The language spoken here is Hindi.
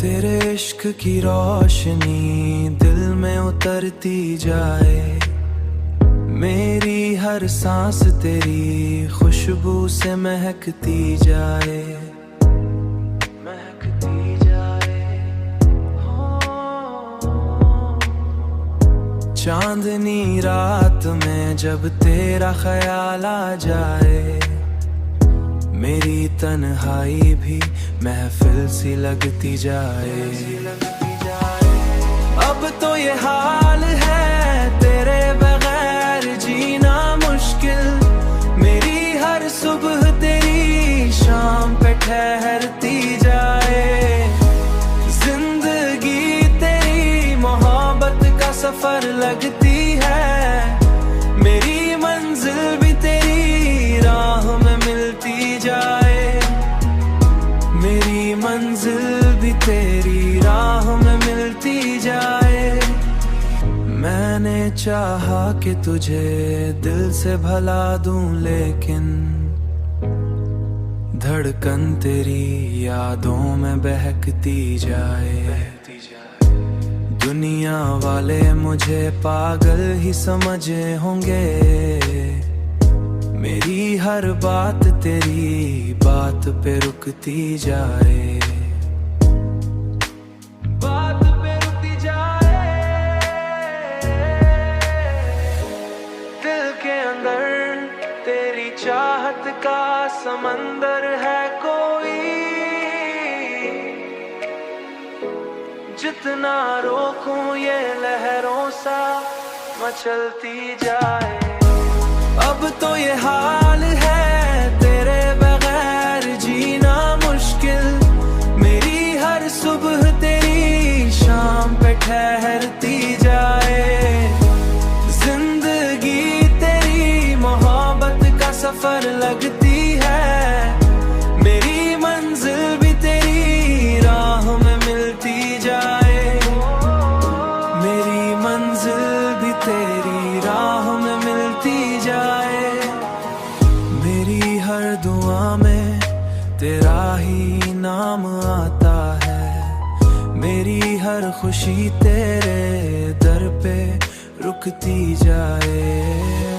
तेरे इश्क की रोशनी दिल में उतरती जाए, मेरी हर सांस तेरी खुशबू से महकती जाए, महकती जाए। चांदनी रात में जब तेरा ख्याल आ जाए, मेरी तन्हाई भी महफिल सी लगती जाए। अब तो ये हाल है तेरे बगैर जीना मुश्किल, मेरी हर सुबह तेरी शाम पे ठहरती जाए। जिंदगी तेरी मोहब्बत का सफर लगती है, मेरी मंजिल भी तेरी राह में मिलती जाए, मेरी मंजिल भी तेरी राह में मिलती जाए। मैंने चाहा कि तुझे दिल से भला दूं, लेकिन धड़कन तेरी यादों में बहकती जाए। दुनिया वाले मुझे पागल ही समझे होंगे, मेरी हर बात तेरी बात पे रुकती जाए, बात पे रुकती जाए। दिल के अंदर तेरी चाहत का समंदर है कोई, जितना रोकूं ये लहरों सा मचलती जाए। अब तो ये हाल है तेरे बगैर जीना मुश्किल, मेरी हर सुबह तेरी शाम पे ठहरती जाए। जिंदगी तेरी मोहब्बत का सफर लगती है, मेरी मंजिल भी तेरी राह में मिलती जाए, मेरी मंजिल भी तेरी राह में मिलती जाए। मेरी हर दुआ में तेरा ही नाम आता है, मेरी हर खुशी तेरे दर पे रुकती जाए।